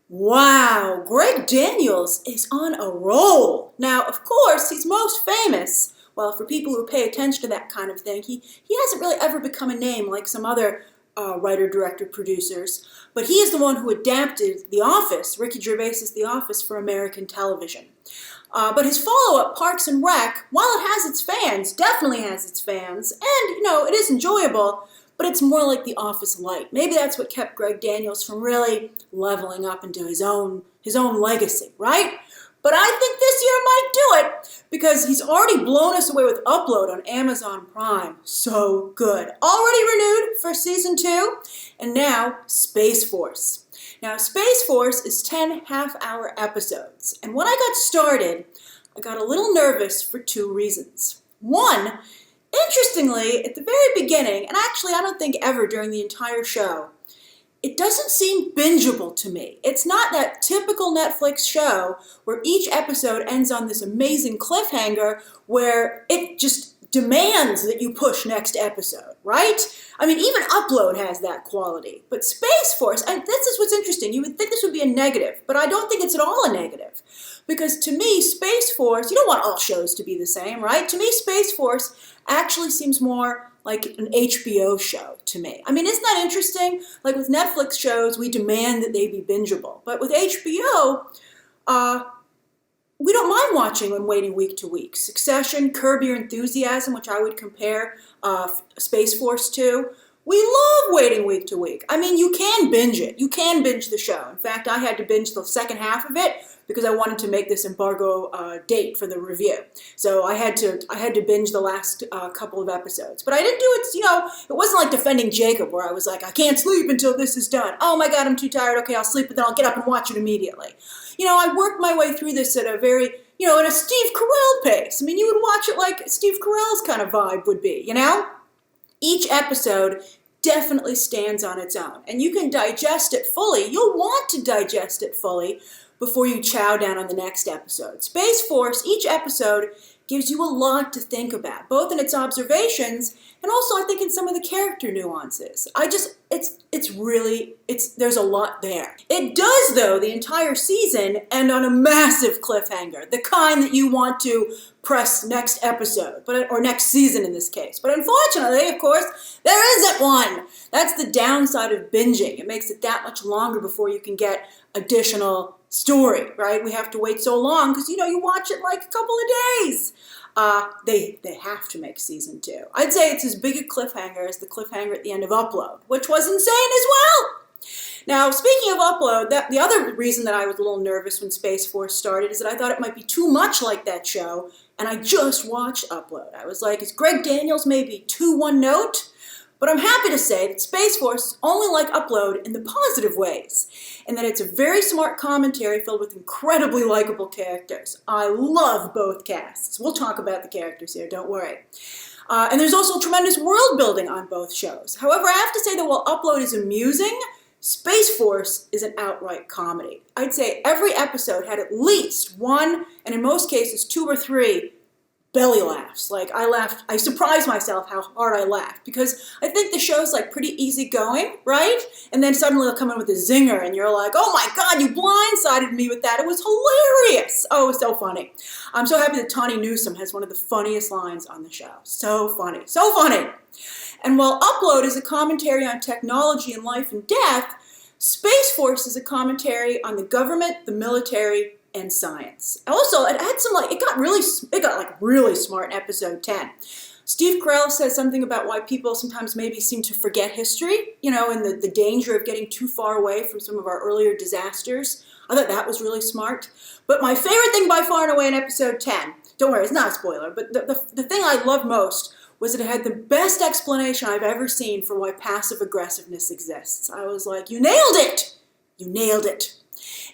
Wow, Greg Daniels is on a roll. Now, of course, he's most famous. Well, for people who pay attention to that kind of thing, he hasn't really ever become a name like some other writer, director, producers. But he is the one who adapted The Office, Ricky Gervais's The Office, for American television. But his follow-up, Parks and Rec, while it has its fans, definitely has its fans, and, it is enjoyable, but it's more like The Office light. Maybe that's what kept Greg Daniels from really leveling up into his own legacy, right? But I think this year might do it because he's already blown us away with Upload on Amazon Prime. So good. Already renewed for season 2, and now Space Force. Now, Space Force is 10 half-hour episodes, and when I got started, I got a little nervous for 2 reasons. One, interestingly, at the very beginning, and actually I don't think ever during the entire show, it doesn't seem bingeable to me. It's not that typical Netflix show where each episode ends on this amazing cliffhanger where it just demands that you push next episode, right? I mean, even Upload has that quality. But Space Force, and this is what's interesting, you would think this would be a negative, but I don't think it's at all a negative. Because to me, Space Force, you don't want all shows to be the same, right? To me, Space Force actually seems more like an HBO show to me. I mean, isn't that interesting? Like with Netflix shows, we demand that they be bingeable. But with HBO, we don't mind watching and waiting week to week. Succession, Curb Your Enthusiasm, which I would compare Space Force to. We love waiting week to week. I mean, you can binge it. You can binge the show. In fact, I had to binge the second half of it because I wanted to make this embargo date for the review. So I had to binge the last couple of episodes. But I didn't do it, it wasn't like Defending Jacob where I was like, I can't sleep until this is done. Oh my God, I'm too tired. Okay, I'll sleep, but then I'll get up and watch it immediately. I worked my way through this at a very, in a Steve Carell pace. I mean, you would watch it like Steve Carell's kind of vibe would be, Each episode definitely stands on its own, and you can digest it fully. You'll want to digest it fully before you chow down on the next episode. Space Force, each episode gives you a lot to think about, both in its observations and also I think in some of the character nuances. There's a lot there. It does, though, the entire season end on a massive cliffhanger, the kind that you want to press next episode, or next season in this case. But unfortunately, of course, there isn't one. That's the downside of binging. It makes it that much longer before you can get additional story, right? We have to wait so long because, you watch it like a couple of days. They have to make season 2. I'd say it's as big a cliffhanger as the cliffhanger at the end of Upload, which was insane as well. Now, speaking of Upload, the other reason that I was a little nervous when Space Force started is that I thought it might be too much like that show, and I just watched Upload. I was like, is Greg Daniels maybe too one-note? But I'm happy to say that Space Force is only like Upload in the positive ways, and that it's a very smart commentary filled with incredibly likable characters. I love both casts. We'll talk about the characters here, don't worry. And there's also tremendous world building on both shows. However, I have to say that while Upload is amusing, Space Force is an outright comedy. I'd say every episode had at least one, and in most cases 2 or 3, belly laughs. Like I surprised myself how hard I laughed because I think the show's like pretty easygoing, right? And then suddenly they'll come in with a zinger and you're like, oh my God, you blindsided me with that. It was hilarious. Oh, it was so funny. I'm so happy that Tawny Newsome has one of the funniest lines on the show. So funny, so funny. And while Upload is a commentary on technology and life and death, Space Force is a commentary on the government, the military, and science. Also, it had it got really smart in episode 10. Steve Carell says something about why people sometimes maybe seem to forget history, and the danger of getting too far away from some of our earlier disasters. I thought that was really smart. But my favorite thing by far and away in episode 10, don't worry, it's not a spoiler, but the thing I loved most was that it had the best explanation I've ever seen for why passive aggressiveness exists. I was like, you nailed it! You nailed it.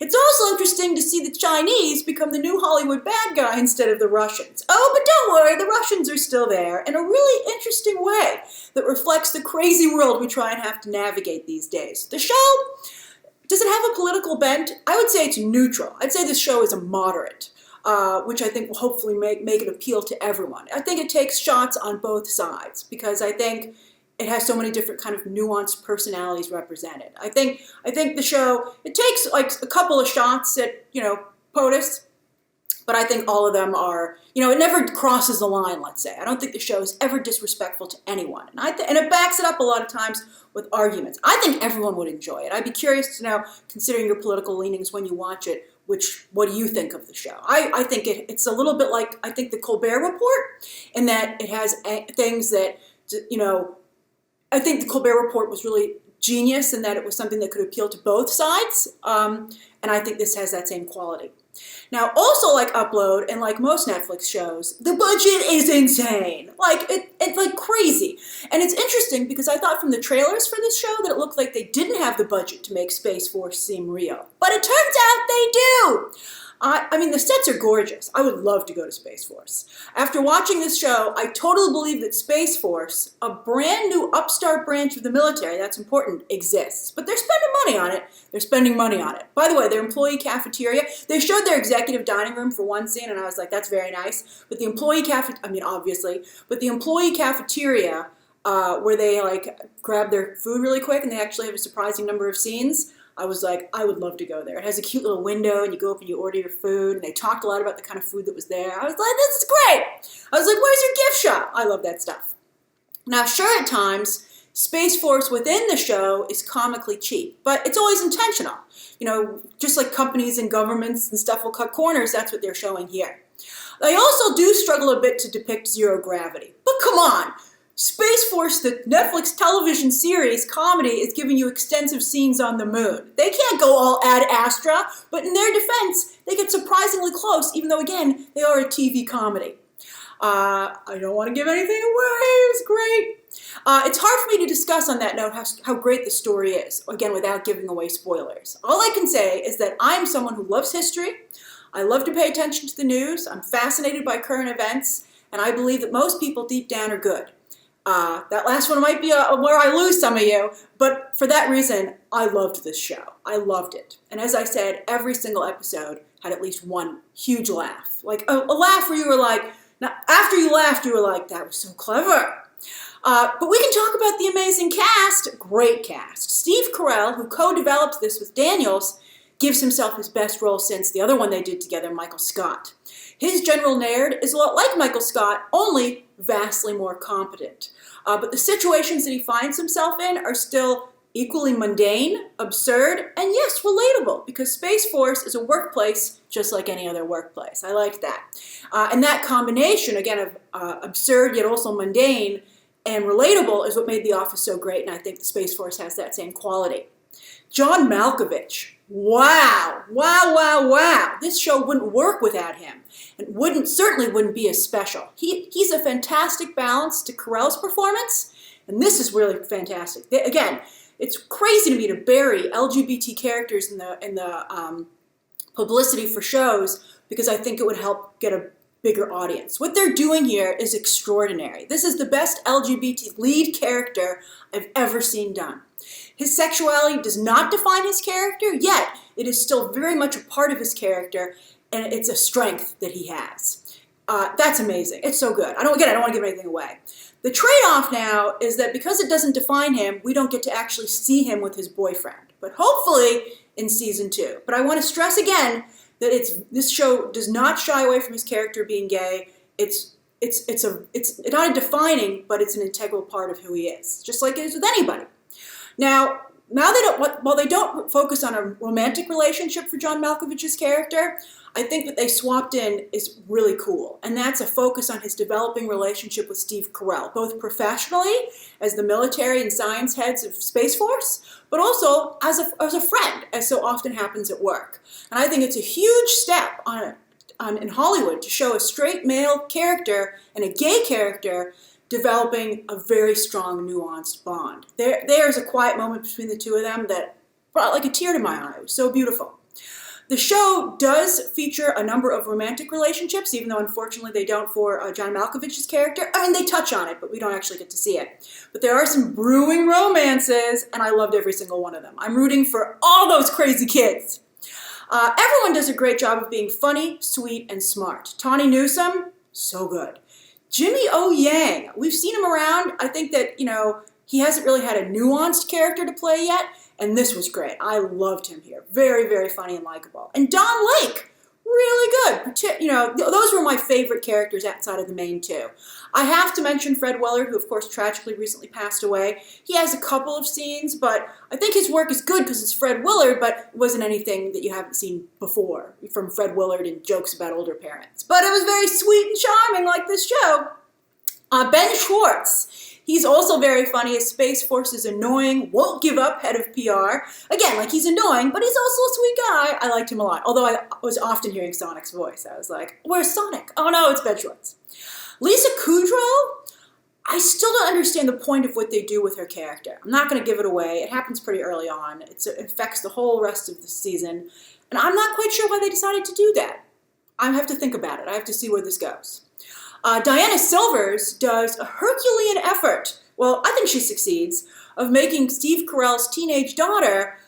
It's also interesting to see the Chinese become the new Hollywood bad guy instead of the Russians. Oh, but don't worry, the Russians are still there in a really interesting way that reflects the crazy world we try and have to navigate these days. The show, does it have a political bent? I would say it's neutral. I'd say this show is a moderate, which I think will hopefully make it appeal to everyone. I think it takes shots on both sides because I think it has so many different kind of nuanced personalities represented. I think the show, it takes like a couple of shots at, POTUS, but I think all of them are, it never crosses the line, let's say. I don't think the show is ever disrespectful to anyone. And it backs it up a lot of times with arguments. I think everyone would enjoy it. I'd be curious to know, considering your political leanings when you watch it, what do you think of the show? I think it's a little bit like, I think, the Colbert Report, in that it has things that, I think the Colbert Report was really genius in that it was something that could appeal to both sides, and I think this has that same quality. Now, also like Upload and like most Netflix shows, the budget is insane. Like, it's like crazy. And it's interesting because I thought from the trailers for this show that it looked like they didn't have the budget to make Space Force seem real. But it turns out they do. I mean, the sets are gorgeous. I would love to go to Space Force. After watching this show, I totally believe that Space Force, a brand new upstart branch of the military, that's important, exists. But they're spending money on it. They're spending money on it. By the way, their employee cafeteria, they showed their executive dining room for one scene, and I was like, that's very nice. But the employee obviously, but the employee cafeteria, where they like grab their food really quick, and they actually have a surprising number of scenes, I was like, I would love to go there. It has a cute little window, and you go up and you order your food, and they talked a lot about the kind of food that was there. I was like, this is great. I was like, where's your gift shop? I love that stuff. Now, sure, at times, Space Force within the show is comically cheap, but it's always intentional. Just like companies and governments and stuff will cut corners, that's what they're showing here. They also do struggle a bit to depict zero gravity. But come on! Space Force, the Netflix television series comedy, is giving you extensive scenes on the moon. They can't go all ad astra, but in their defense, they get surprisingly close, even though, again, they are a TV comedy. I don't want to give anything away. It was great. It's hard for me to discuss on that note how great the story is, again, without giving away spoilers. All I can say is that I'm someone who loves history. I love to pay attention to the news. I'm fascinated by current events, and I believe that most people deep down are good. That last one might be where I lose some of you, but for that reason, I loved this show. I loved it. And as I said, every single episode had at least one huge laugh. Like a laugh where you were like, now after you laughed, you were like, that was so clever. But we can talk about the amazing cast. Great cast. Steve Carell, who co-developed this with Daniels, gives himself his best role since the other one they did together, Michael Scott. His General Naird is a lot like Michael Scott, only vastly more competent. But the situations that he finds himself in are still equally mundane, absurd, and yes, relatable, because Space Force is a workplace just like any other workplace. I liked that. And that combination, again, of absurd yet also mundane and relatable is what made The Office so great, and I think the Space Force has that same quality. John Malkovich. Wow, wow, wow, wow. This show wouldn't work without him, and certainly wouldn't be as special. He's a fantastic balance to Carell's performance, and this is really fantastic. Again, it's crazy to me to bury LGBT characters in the publicity for shows, because I think it would help get a bigger audience. What they're doing here is extraordinary. This is the best LGBT lead character I've ever seen done. His sexuality does not define his character, yet it is still very much a part of his character, and it's a strength that he has. That's amazing. It's so good. I don't want to give anything away. The trade-off now is that because it doesn't define him, we don't get to actually see him with his boyfriend, but hopefully in season 2. But I want to stress again that this show does not shy away from his character being gay. It's not a defining, but it's an integral part of who he is, just like it is with anybody. Now while they don't focus on a romantic relationship for John Malkovich's character, I think that they swapped in is really cool. And that's a focus on his developing relationship with Steve Carell, both professionally as the military and science heads of Space Force, but also as a friend, as so often happens at work. And I think it's a huge step in Hollywood to show a straight male character and a gay character developing a very strong, nuanced bond. There's a quiet moment between the two of them that brought like a tear to my eye. It was so beautiful. The show does feature a number of romantic relationships, even though unfortunately they don't for John Malkovich's character. I mean, they touch on it, but we don't actually get to see it. But there are some brewing romances, and I loved every single one of them. I'm rooting for all those crazy kids. Everyone does a great job of being funny, sweet, and smart. Tawny Newsome, so good. Jimmy O. Yang, we've seen him around. I think that, he hasn't really had a nuanced character to play yet, and this was great. I loved him here. Very, very funny and likable. And Don Lake, really good. You know, those were my favorite characters outside of the main two. I have to mention Fred Willard, who of course tragically recently passed away. He has a couple of scenes, but I think his work is good because it's Fred Willard, but it wasn't anything that you haven't seen before from Fred Willard and jokes about older parents. But it was very sweet and charming like this show. Ben Schwartz. He's also very funny as Space Force's annoying, won't give up head of PR. Again, like he's annoying, but he's also a sweet guy. I liked him a lot. Although I was often hearing Sonic's voice. I was like, where's Sonic? Oh no, it's Ben Schwartz. Lisa Kudrow, I still don't understand the point of what they do with her character. I'm not going to give it away. It happens pretty early on. It affects the whole rest of the season. And I'm not quite sure why they decided to do that. I have to think about it. I have to see where this goes. Diana Silvers does a Herculean effort, well, I think she succeeds, of making Steve Carell's teenage daughter,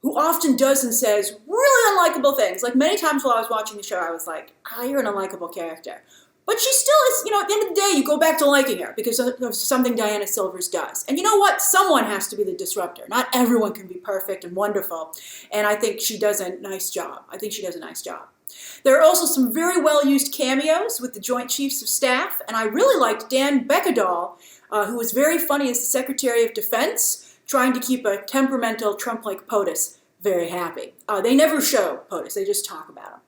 who often does and says really unlikable things. Like many times while I was watching the show, I was like, you're an unlikable character. But she still is, you know, at the end of the day, you go back to liking her because of something Diana Silvers does. And you know what? Someone has to be the disruptor. Not everyone can be perfect and wonderful. And I think she does a nice job. There are also some very well-used cameos with the Joint Chiefs of Staff, and I really liked Dan Beckedahl, who was very funny as the Secretary of Defense, trying to keep a temperamental Trump-like POTUS very happy. They never show POTUS, they just talk about him.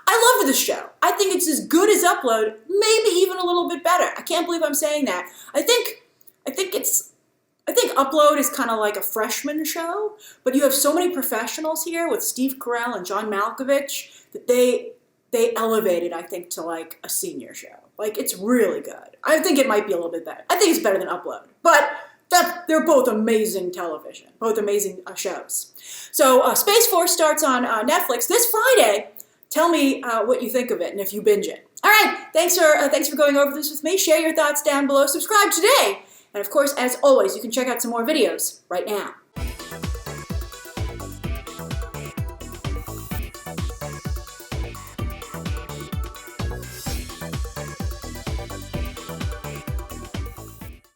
I love this show. I think it's as good as Upload, maybe even a little bit better. I can't believe I'm saying that. I think Upload is kind of like a freshman show, but you have so many professionals here with Steve Carell and John Malkovich that they elevated, I think, to like a senior show. Like, it's really good. I think it might be a little bit better. I think it's better than Upload, but they're both amazing television, both amazing shows. So Space Force starts on Netflix this Friday. Tell me what you think of it and if you binge it. All right, thanks for going over this with me. Share your thoughts down below. Subscribe today. And of course, as always, you can check out some more videos right now.